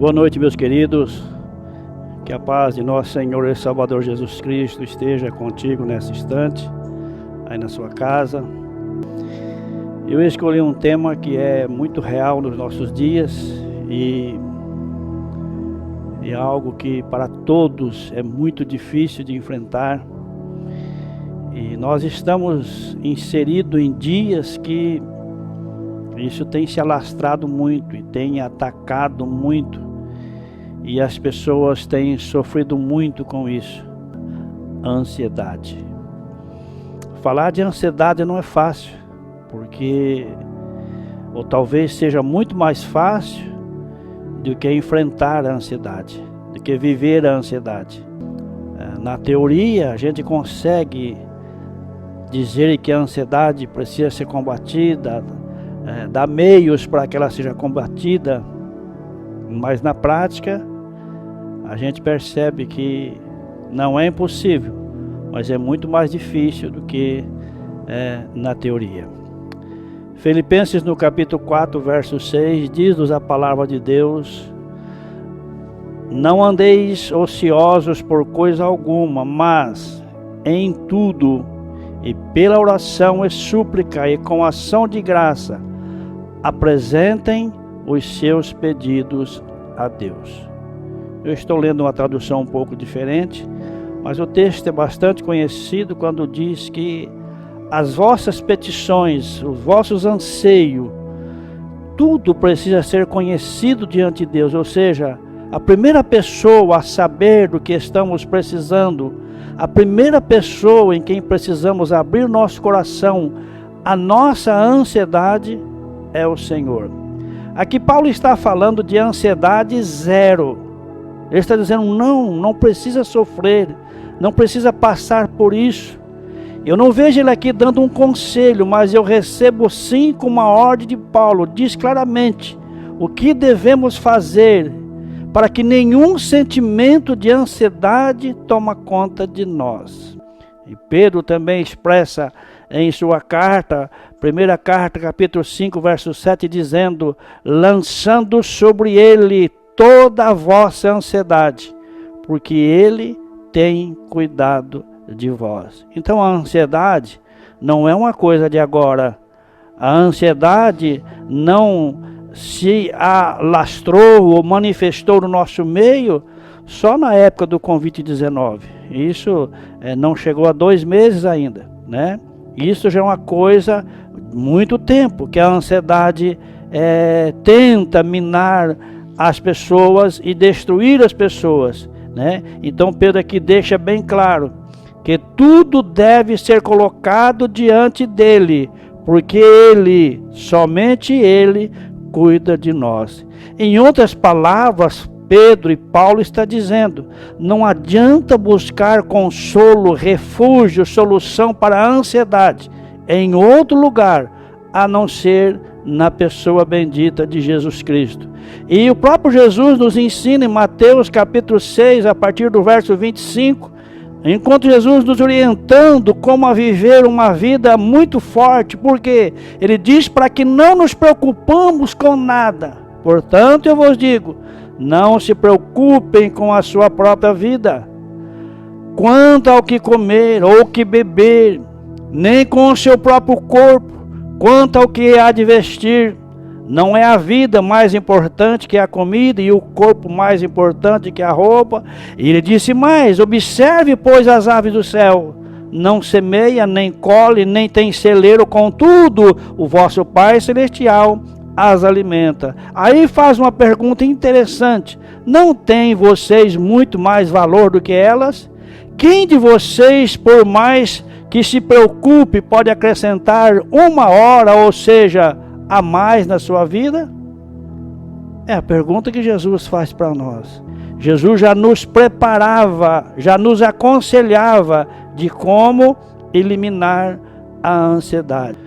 Boa noite, meus queridos. Que a paz de nosso Senhor e Salvador Jesus Cristo esteja contigo nesse instante, aí na sua casa. Eu escolhi um tema que é muito real nos nossos dias e é algo que para todos é muito difícil de enfrentar. E nós estamos inseridos em dias que isso tem se alastrado muito e tem atacado muito. E as pessoas têm sofrido muito com isso. Ansiedade. Falar de ansiedade não é fácil, porque ou talvez seja muito mais fácil do que enfrentar a ansiedade, do que viver a ansiedade. Na teoria, a gente consegue dizer que a ansiedade precisa ser combatida, dar meios para que ela seja combatida, mas na prática a gente percebe que não é impossível, mas é muito mais difícil do que na teoria. Filipenses no capítulo 4, verso 6, diz-nos a palavra de Deus: não andeis ociosos por coisa alguma, mas em tudo, e pela oração e súplica e com ação de graça, apresentem os seus pedidos a Deus. Eu estou lendo uma tradução um pouco diferente, mas o texto é bastante conhecido quando diz que as vossas petições, os vossos anseios, tudo precisa ser conhecido diante de Deus. Ou seja, a primeira pessoa a saber do que estamos precisando, a primeira pessoa em quem precisamos abrir nosso coração, a nossa ansiedade é o Senhor. Aqui Paulo está falando de ansiedade zero. Ele está dizendo, não precisa sofrer, não precisa passar por isso. Eu não vejo ele aqui dando um conselho, mas eu recebo sim com uma ordem de Paulo. Diz claramente o que devemos fazer para que nenhum sentimento de ansiedade tome conta de nós. E Pedro também expressa em sua carta, primeira carta, capítulo 5, verso 7, dizendo, lançando sobre ele toda a vossa ansiedade, porque ele tem cuidado de vós. Então a ansiedade não é uma coisa de agora. A ansiedade não se alastrou ou manifestou no nosso meio só na época do Covid-19. Isso não chegou a 2 meses ainda, né? Isso já é uma coisa muito tempo que a ansiedade tenta minar as pessoas e destruir as pessoas, né? Então Pedro aqui deixa bem claro que tudo deve ser colocado diante dele, porque ele, somente ele, cuida de nós. Em outras palavras, Pedro e Paulo está dizendo, não adianta buscar consolo, refúgio, solução para a ansiedade em outro lugar, a não ser na pessoa bendita de Jesus Cristo. E o próprio Jesus nos ensina em Mateus capítulo 6, a partir do verso 25, enquanto Jesus nos orientando como a viver uma vida muito forte, porque ele diz para que não nos preocupamos com nada. Portanto, eu vos digo, não se preocupem com a sua própria vida, quanto ao que comer ou que beber, nem com o seu próprio corpo, quanto ao que há de vestir. Não é a vida mais importante que a comida e o corpo mais importante que a roupa? E ele disse mais, observe, pois, as aves do céu, não semeia, nem colhe, nem tem celeiro, contudo, o vosso Pai Celestial as alimenta. Aí faz uma pergunta interessante, não tem vocês muito mais valor do que elas? Quem de vocês, por mais que se preocupe, pode acrescentar 1 hora, ou seja, a mais na sua vida? É a pergunta que Jesus faz para nós. Jesus já nos preparava, já nos aconselhava de como eliminar a ansiedade.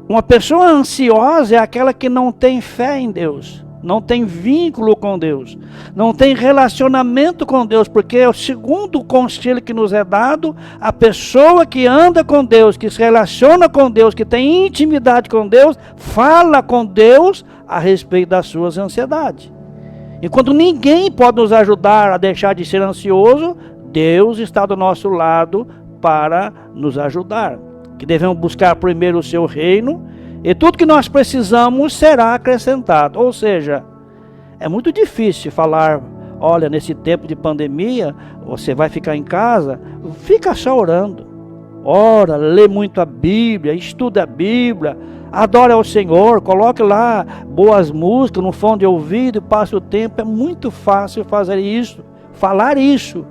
Uma pessoa ansiosa é aquela que não tem fé em Deus, não tem vínculo com Deus, não tem relacionamento com Deus, porque é o segundo conselho que nos é dado, a pessoa que anda com Deus, que se relaciona com Deus, que tem intimidade com Deus, fala com Deus a respeito das suas ansiedades. Enquanto ninguém pode nos ajudar a deixar de ser ansioso, Deus está do nosso lado para nos ajudar. Que devemos buscar primeiro o seu reino e tudo que nós precisamos será acrescentado. Ou seja, é muito difícil falar, olha, nesse tempo de pandemia, você vai ficar em casa, fica só orando. Ora, lê muito a Bíblia, estuda a Bíblia, adore ao Senhor, coloque lá boas músicas no fone de ouvido, passe o tempo. É muito fácil fazer isso, falar isso.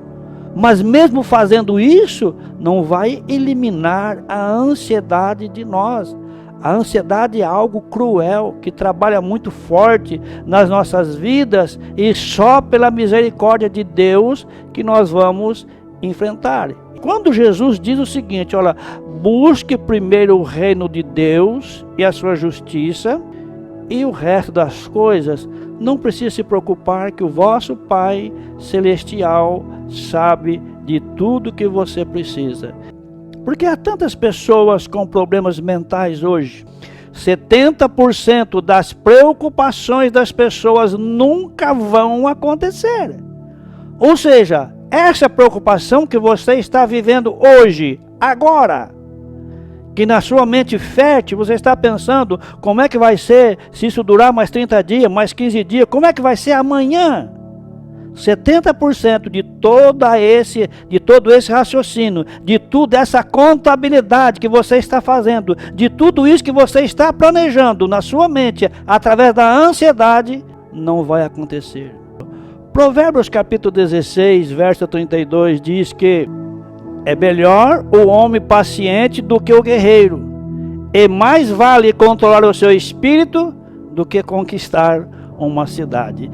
Mas mesmo fazendo isso, não vai eliminar a ansiedade de nós. A ansiedade é algo cruel, que trabalha muito forte nas nossas vidas, e só pela misericórdia de Deus que nós vamos enfrentar. Quando Jesus diz o seguinte, olha, busque primeiro o reino de Deus e a sua justiça, e o resto das coisas, não precisa se preocupar, que o vosso Pai Celestial sabe de tudo que você precisa. Porque há tantas pessoas com problemas mentais hoje. 70% das preocupações das pessoas nunca vão acontecer. Ou seja, essa preocupação que você está vivendo hoje, agora, que na sua mente fértil você está pensando como é que vai ser se isso durar mais 30 dias, mais 15 dias, como é que vai ser amanhã? 70% de todo esse raciocínio, de toda essa contabilidade que você está fazendo, de tudo isso que você está planejando na sua mente, através da ansiedade, não vai acontecer. Provérbios capítulo 16, verso 32 diz que é melhor o homem paciente do que o guerreiro, e mais vale controlar o seu espírito do que conquistar uma cidade.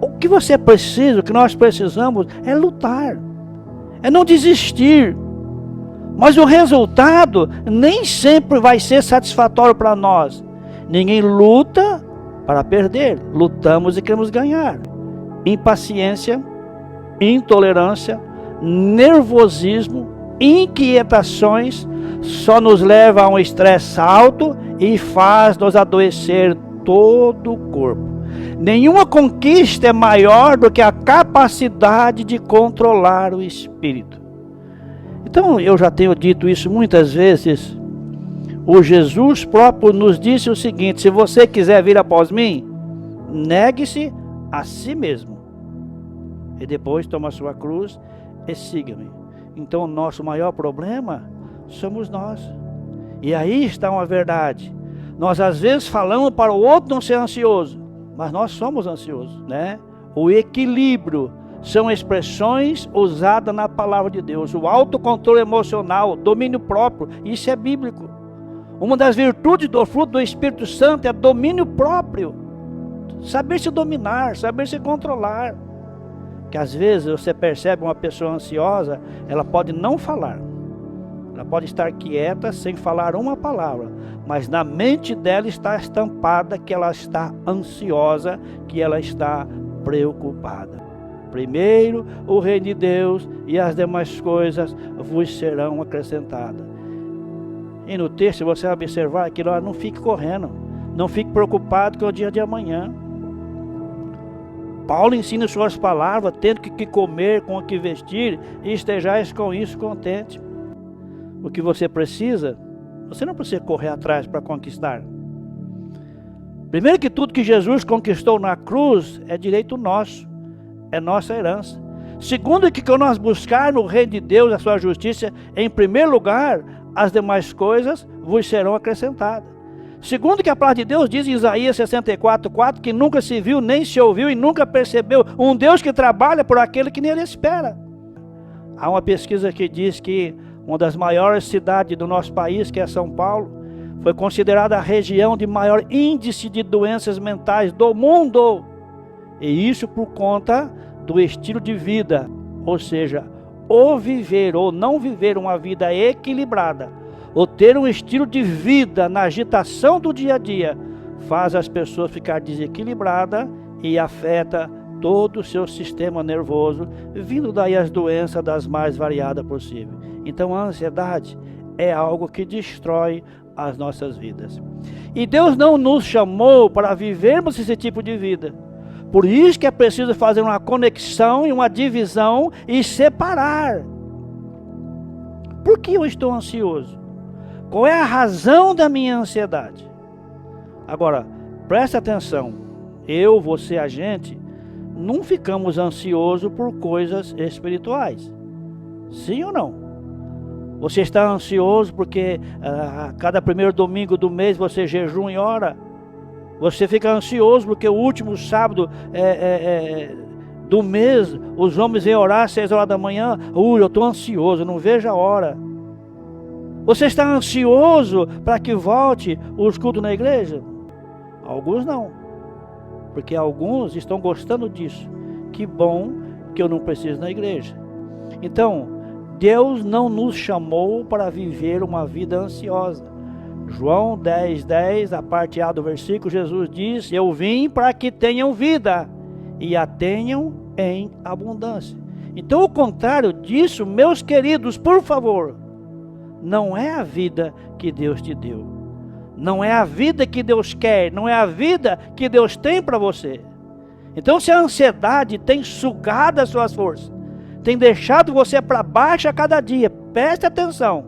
O que você precisa, o que nós precisamos é lutar, é não desistir. Mas o resultado nem sempre vai ser satisfatório para nós. Ninguém luta para perder, lutamos e queremos ganhar. Impaciência, intolerância, nervosismo, inquietações só nos leva a um estresse alto e faz nos adoecer todo o corpo. Nenhuma conquista é maior do que a capacidade de controlar o espírito. Então, eu já tenho dito isso muitas vezes. O Jesus próprio nos disse o seguinte: se você quiser vir após mim, negue-se a si mesmo, e depois toma a sua cruz e siga-me. Então, o nosso maior problema somos nós. E aí está uma verdade. Nós às vezes falamos para o outro não ser ansioso, mas nós somos ansiosos, né? O equilíbrio são expressões usadas na palavra de Deus. O autocontrole emocional, domínio próprio, isso é bíblico. Uma das virtudes do fruto do Espírito Santo é domínio próprio. Saber se dominar, saber se controlar. Que às vezes você percebe uma pessoa ansiosa, ela pode não falar. Ela pode estar quieta sem falar uma palavra, mas na mente dela está estampada que ela está ansiosa, que ela está preocupada. Primeiro o reino de Deus e as demais coisas vos serão acrescentadas. E no texto você vai observar que não fique correndo, não fique preocupado com o dia de amanhã. Paulo ensina suas palavras, tendo que comer, com o que vestir, e estejais com isso contente. O que você precisa, você não precisa correr atrás para conquistar. Primeiro que tudo que Jesus conquistou na cruz é direito nosso, é nossa herança. Segundo que nós buscar no reino de Deus a sua justiça, em primeiro lugar, as demais coisas vos serão acrescentadas. Segundo que a palavra de Deus diz em Isaías 64:4, que nunca se viu, nem se ouviu e nunca percebeu um Deus que trabalha por aquele que nele espera. Há uma pesquisa que diz que uma das maiores cidades do nosso país, que é São Paulo, foi considerada a região de maior índice de doenças mentais do mundo. E isso por conta do estilo de vida, ou seja, ou viver ou não viver uma vida equilibrada, ou ter um estilo de vida na agitação do dia a dia, faz as pessoas ficar desequilibradas e afeta todo o seu sistema nervoso, vindo daí as doenças das mais variadas possíveis. Então a ansiedade é algo que destrói as nossas vidas. E Deus não nos chamou para vivermos esse tipo de vida, Por isso que é preciso fazer uma conexão e uma divisão e separar. Por que eu estou ansioso? Qual é a razão da minha ansiedade? Agora, preste atenção. Eu, você, a gente, não ficamos ansiosos por coisas espirituais. Sim ou não? Você está ansioso porque a cada primeiro domingo do mês você jejum e ora? Você fica ansioso porque o último sábado do mês os homens vêm orar às 6 horas da manhã? Eu estou ansioso, não vejo a hora. Você está ansioso para que volte os cultos na igreja? Alguns não, porque alguns estão gostando disso. Que bom que eu não preciso ir na igreja. Então, Deus não nos chamou para viver uma vida ansiosa. João 10:10, a parte A do versículo, Jesus diz: eu vim para que tenham vida e a tenham em abundância. Então, o contrário disso, meus queridos, por favor, não é a vida que Deus te deu. Não é a vida que Deus quer, não é a vida que Deus tem para você. Então, se a ansiedade tem sugado as suas forças, tem deixado você para baixo a cada dia, preste atenção.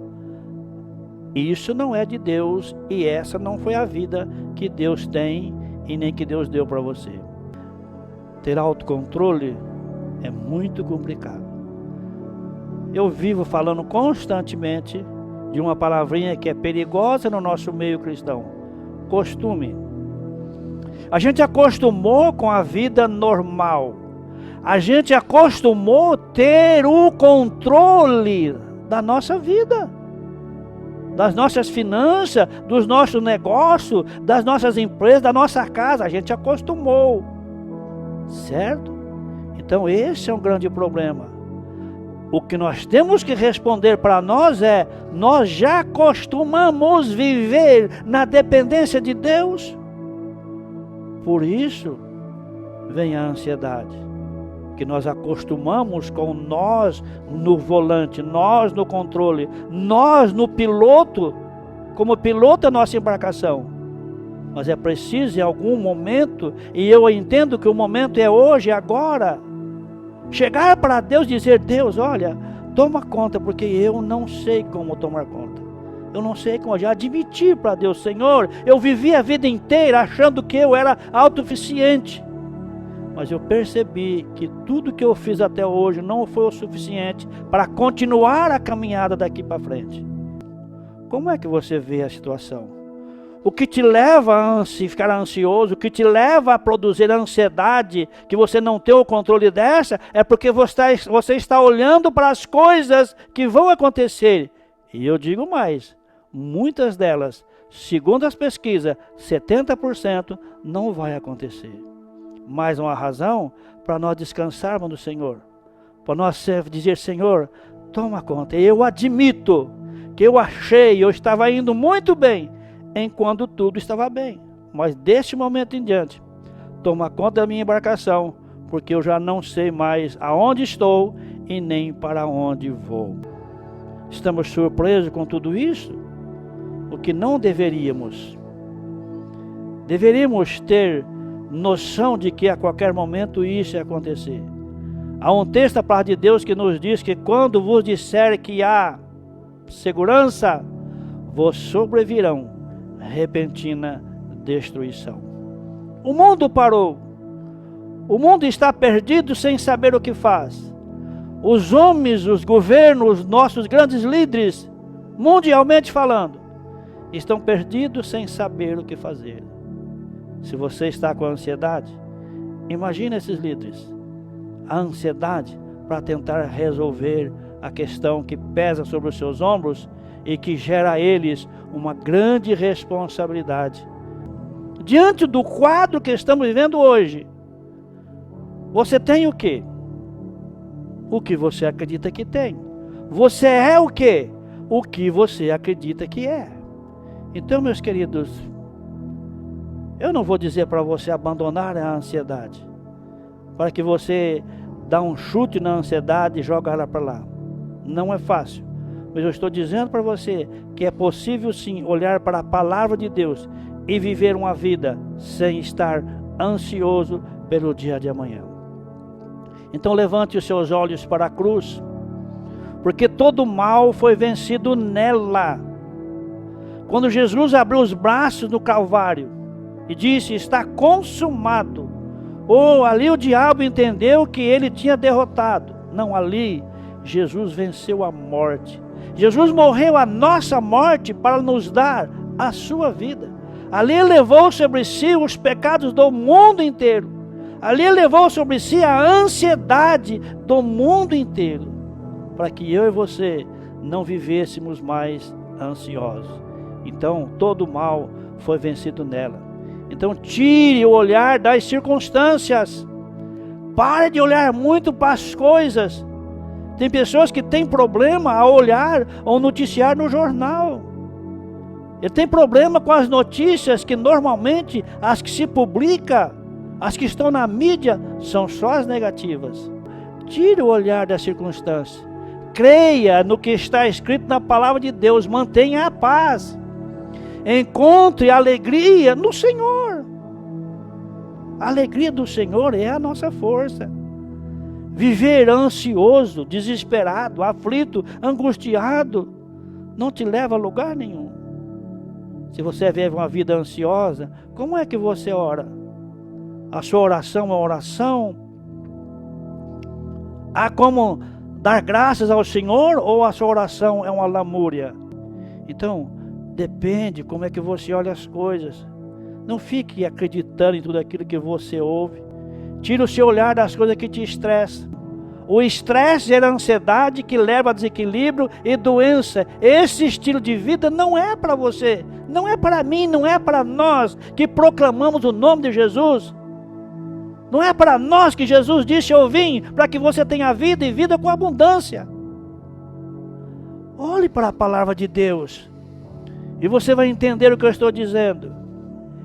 Isso não é de Deus e essa não foi a vida que Deus tem e nem que Deus deu para você. Ter autocontrole é muito complicado. Eu vivo falando constantemente de uma palavrinha que é perigosa no nosso meio cristão: costume. A gente acostumou com a vida normal. A gente acostumou ter o controle da nossa vida, das nossas finanças, dos nossos negócios, das nossas empresas, da nossa casa. A gente acostumou, certo? Então esse é um grande problema. O que nós temos que responder para nós é: nós já acostumamos viver na dependência de Deus? Por isso vem a ansiedade, que nós acostumamos com nós no volante, nós no controle, nós no piloto, como piloto da nossa embarcação. Mas é preciso em algum momento, e eu entendo que o momento é hoje, agora, chegar para Deus e dizer: Deus, olha, toma conta, porque eu não sei como tomar conta. Eu não sei como. Já admitir para Deus: Senhor, eu vivi a vida inteira achando que eu era autossuficiente. Mas eu percebi que tudo que eu fiz até hoje não foi o suficiente para continuar a caminhada daqui para frente. Como é que você vê a situação? O que te leva a ficar ansioso, o que te leva a produzir ansiedade, que você não tem o controle dessa, é porque você está olhando para as coisas que vão acontecer. E eu digo mais, muitas delas, segundo as pesquisas, 70% não vai acontecer. Mais uma razão para nós descansarmos no Senhor, para nós dizer: Senhor, toma conta. Eu admito que eu estava indo muito bem, enquanto tudo estava bem, mas deste momento em diante, toma conta da minha embarcação, porque eu já não sei mais aonde estou e nem para onde vou. Estamos surpresos com tudo isso? O que não deveríamos ter noção de que a qualquer momento isso ia acontecer. Há um texto da palavra de Deus que nos diz que quando vos disser que há segurança, vos sobrevirão repentina destruição. O mundo parou. O mundo está perdido sem saber o que faz. Os homens, os governos, os nossos grandes líderes, mundialmente falando, estão perdidos sem saber o que fazer. Se você está com ansiedade, imagine esses líderes. A ansiedade para tentar resolver a questão que pesa sobre os seus ombros e que gera a eles uma grande responsabilidade. Diante do quadro que estamos vivendo hoje, você tem o quê? O que você acredita que tem. Você é o quê? O que você acredita que é. Então, meus queridos, eu não vou dizer para você abandonar a ansiedade, para que você dá um chute na ansiedade e joga ela para lá. Não é fácil, mas eu estou dizendo para você que é possível sim olhar para a palavra de Deus e viver uma vida sem estar ansioso pelo dia de amanhã. Então levante os seus olhos para a cruz, porque todo mal foi vencido nela. Quando Jesus abriu os braços no Calvário e disse: está consumado. Ali o diabo entendeu que ele tinha derrotado. Não, ali Jesus venceu a morte. Jesus morreu a nossa morte para nos dar a sua vida. Ali ele levou sobre si os pecados do mundo inteiro. Ali ele levou sobre si a ansiedade do mundo inteiro, para que eu e você não vivêssemos mais ansiosos. Então todo mal foi vencido nela. Então tire o olhar das circunstâncias. Pare de olhar muito para as coisas. Tem pessoas que têm problema a olhar ou noticiar no jornal. Ele tem problema com as notícias que normalmente as que se publicam, as que estão na mídia, são só as negativas. Tire o olhar da circunstância. Creia no que está escrito na palavra de Deus. Mantenha a paz. Encontre alegria no Senhor. A alegria do Senhor é a nossa força. Viver ansioso, desesperado, aflito, angustiado, não te leva a lugar nenhum. Se você vive uma vida ansiosa, como é que você ora? A sua oração é uma oração? Há como dar graças ao Senhor, ou a sua oração é uma lamúria? Então, depende como é que você olha as coisas. Não fique acreditando em tudo aquilo que você ouve. Tire o seu olhar das coisas que te estressam. O estresse gera ansiedade, que leva a desequilíbrio e doença. Esse estilo de vida não é para você, não é para mim, não é para nós que proclamamos o nome de Jesus. Não é para nós que Jesus disse: eu vim para que você tenha vida e vida com abundância. Olhe para a palavra de Deus e você vai entender o que eu estou dizendo.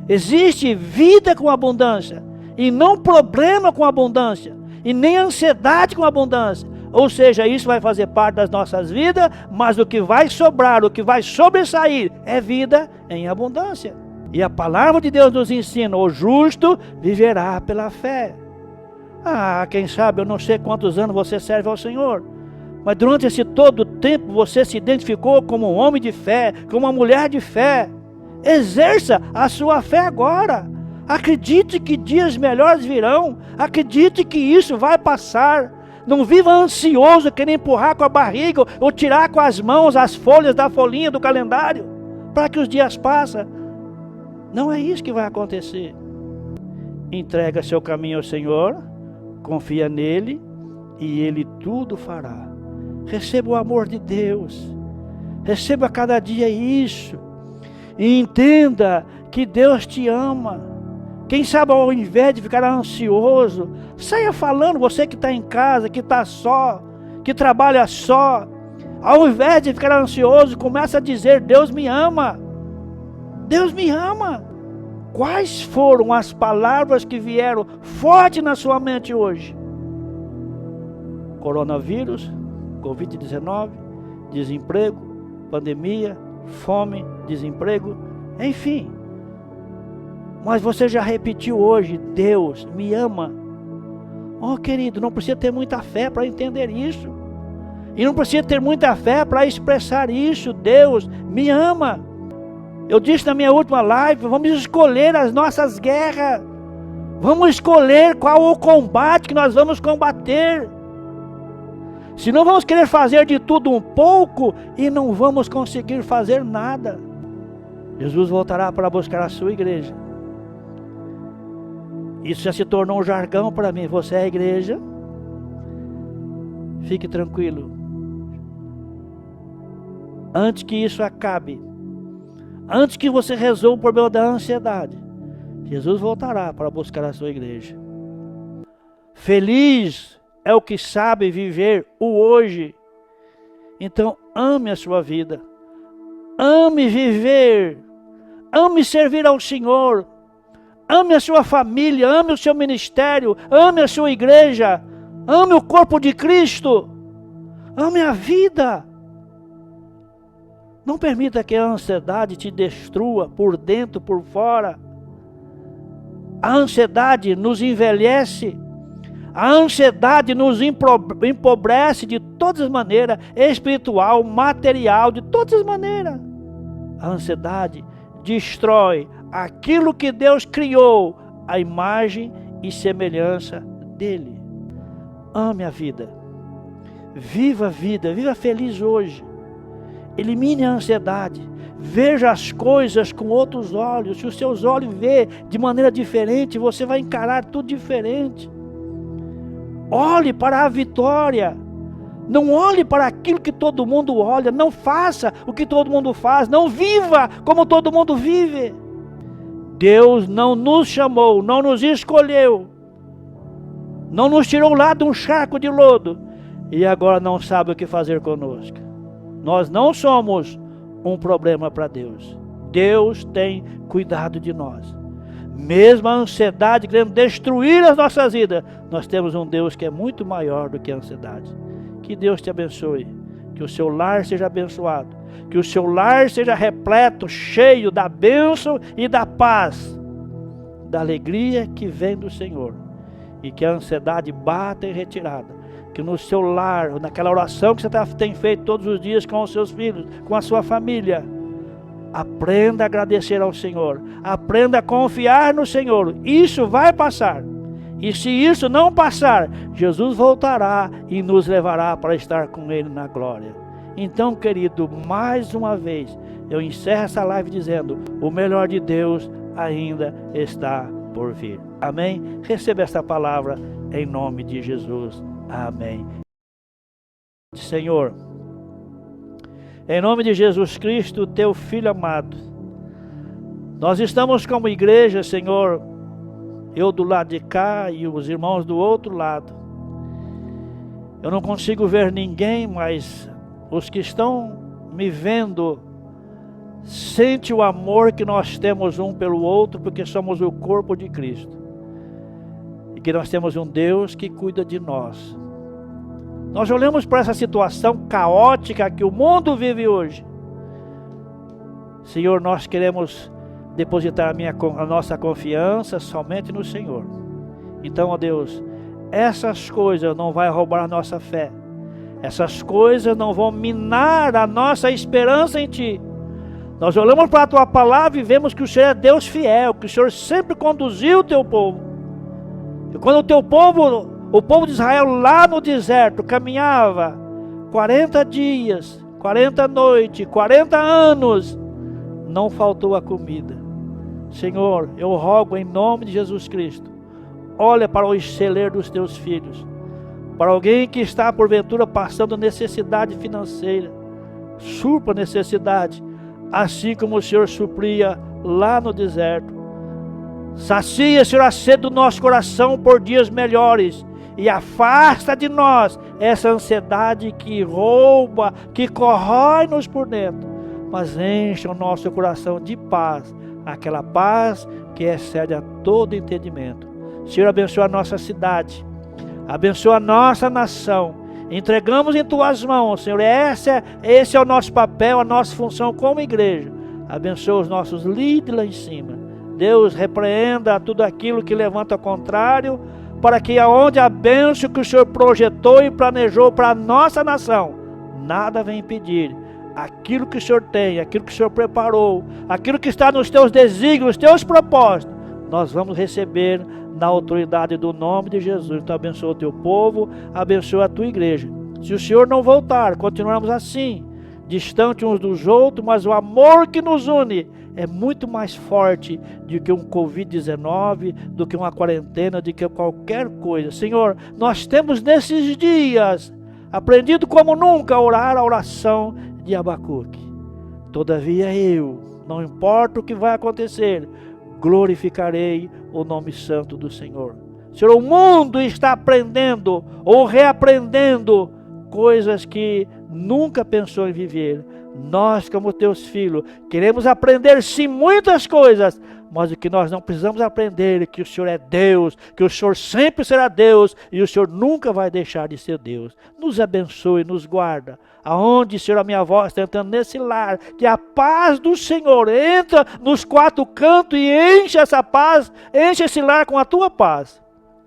Existe vida com abundância e não problema com abundância, e nem ansiedade com abundância. Ou seja, isso vai fazer parte das nossas vidas, mas o que vai sobrar, o que vai sobressair é vida em abundância. E a palavra de Deus nos ensina: o justo viverá pela fé. Quem sabe, eu não sei quantos anos você serve ao Senhor, mas durante esse todo tempo você se identificou como um homem de fé, como uma mulher de fé. Exerça a sua fé agora. Acredite que dias melhores virão. Acredite que isso vai passar. Não viva ansioso, querendo empurrar com a barriga ou tirar com as mãos as folhas da folhinha do calendário para que os dias passem. Não é isso que vai acontecer. Entrega seu caminho ao Senhor, confia nele e ele tudo fará. Receba o amor de Deus. Receba cada dia isso. E entenda que Deus te ama. Quem sabe, ao invés de ficar ansioso, saia falando. Você que está em casa, que está só, que trabalha só, ao invés de ficar ansioso, começa a dizer: Deus me ama. Deus me ama. Quais foram as palavras que vieram forte na sua mente hoje? Coronavírus, Covid-19, desemprego, pandemia, fome, desemprego, enfim. Mas você já repetiu hoje: Deus me ama. Querido, não precisa ter muita fé para entender isso. E não precisa ter muita fé para expressar isso. Deus me ama. Eu disse na minha última live: vamos escolher as nossas guerras. Vamos escolher qual o combate que nós vamos combater. Senão vamos querer fazer de tudo um pouco e não vamos conseguir fazer nada. Jesus voltará para buscar a sua igreja. Isso já se tornou um jargão para mim. Você é a igreja? Fique tranquilo. Antes que isso acabe, antes que você resolva o problema da ansiedade, Jesus voltará para buscar a sua igreja. Feliz é o que sabe viver o hoje. Então ame a sua vida. Ame viver. Ame servir ao Senhor. Ame a sua família, ame o seu ministério, ame a sua igreja, ame o corpo de Cristo, ame a vida. Não permita que a ansiedade te destrua por dentro, por fora. A ansiedade nos envelhece. A ansiedade nos empobrece de todas as maneiras, espiritual, material, de todas as maneiras. A ansiedade destrói aquilo que Deus criou, a imagem e semelhança dele. Ame a vida. Viva a vida, viva feliz hoje. Elimine a ansiedade. Veja as coisas com outros olhos. Se os seus olhos vê de maneira diferente, você vai encarar tudo diferente. Olhe para a vitória. Não olhe para aquilo que todo mundo olha. Não faça o que todo mundo faz. Não viva como todo mundo vive. Deus não nos chamou, não nos escolheu, não nos tirou lá de um charco de lodo e agora não sabe o que fazer conosco. Nós não somos um problema para Deus. Deus tem cuidado de nós. Mesmo a ansiedade querendo destruir as nossas vidas, nós temos um Deus que é muito maior do que a ansiedade. Que Deus te abençoe, que o seu lar seja abençoado, que o seu lar seja repleto, cheio da bênção e da paz, da alegria que vem do Senhor, e que a ansiedade bata em retirada. Que no seu lar, naquela oração que você tem feito todos os dias com os seus filhos, com a sua família, aprenda a agradecer ao Senhor, aprenda a confiar no Senhor. Isso vai passar, e se isso não passar, Jesus voltará e nos levará para estar com Ele na glória. Então, querido, mais uma vez, eu encerro essa live dizendo, o melhor de Deus ainda está por vir. Amém? Receba essa palavra em nome de Jesus. Amém. Senhor, em nome de Jesus Cristo, teu Filho amado, nós estamos como igreja, Senhor, eu do lado de cá e os irmãos do outro lado. Eu não consigo ver ninguém, mas os que estão me vendo sente o amor que nós temos um pelo outro, porque somos o corpo de Cristo. E que nós temos um Deus que cuida de nós. Nós olhamos para essa situação caótica que o mundo vive hoje. Senhor, nós queremos depositar a nossa confiança somente no Senhor. Então, ó Deus, essas coisas não vão roubar a nossa fé. Essas coisas não vão minar a nossa esperança em Ti. Nós olhamos para a Tua palavra e vemos que o Senhor é Deus fiel, que o Senhor sempre conduziu o Teu povo. E quando o Teu povo, o povo de Israel lá no deserto, caminhava 40 dias, 40 noites, 40 anos, não faltou a comida. Senhor, eu rogo em nome de Jesus Cristo, olha para o celeiro dos Teus filhos, para alguém que está porventura passando necessidade financeira, supra necessidade, assim como o Senhor supria lá no deserto. Sacia, Senhor, a sede do nosso coração por dias melhores, e afasta de nós essa ansiedade que rouba, que corrói-nos por dentro, mas encha o nosso coração de paz, aquela paz que excede a todo entendimento. Senhor, abençoa a nossa cidade, abençoa a nossa nação. Entregamos em Tuas mãos, Senhor. Esse é o nosso papel, a nossa função como igreja. Abençoa os nossos líderes lá em cima. Deus, repreenda tudo aquilo que levanta ao contrário, para que aonde a bênção que o Senhor projetou e planejou para a nossa nação, nada venha impedir aquilo que o Senhor tem, aquilo que o Senhor preparou, aquilo que está nos Teus desígnios, nos Teus propósitos, nós vamos receber na autoridade do nome de Jesus. Então abençoa o Teu povo, abençoa a Tua igreja. Se o Senhor não voltar, continuamos assim, distante uns dos outros, mas o amor que nos une é muito mais forte do que um Covid-19, do que uma quarentena, do que qualquer coisa. Senhor, nós temos nesses dias aprendido como nunca a orar a oração de Abacuque. Todavia eu, não importa o que vai acontecer, glorificarei o nome santo do Senhor. Senhor, o mundo está aprendendo ou reaprendendo coisas que nunca pensou em viver. Nós, como Teus filhos, queremos aprender sim muitas coisas, Mas o que nós não precisamos aprender é que o Senhor é Deus, que o Senhor sempre será Deus e o Senhor nunca vai deixar de ser Deus. Nos abençoe, nos guarda. Aonde, Senhor, a minha voz está entrando nesse lar, que a paz do Senhor entra nos quatro cantos e enche essa paz, enche esse lar com a tua paz.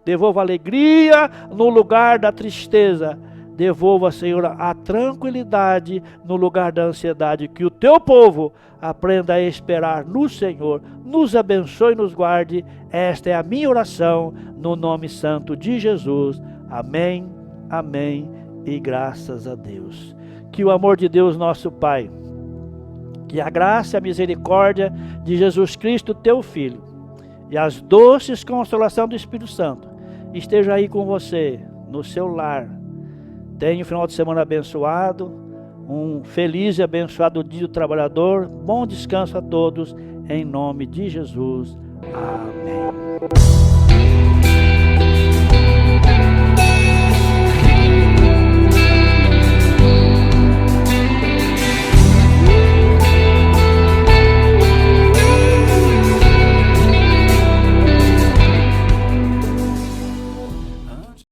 Devolva alegria no lugar da tristeza. Devolva, Senhor, a tranquilidade no lugar da ansiedade. Que o teu povo aprenda a esperar no Senhor. Nos abençoe e nos guarde. Esta é a minha oração no nome santo de Jesus. Amém, amém e graças a Deus. Que o amor de Deus, nosso Pai, que a graça e a misericórdia de Jesus Cristo, teu Filho, e as doces consolações do Espírito Santo esteja aí com você, no seu lar. Tenha um final de semana abençoado, um feliz e abençoado dia do trabalhador. Bom descanso a todos, em nome de Jesus. Amém.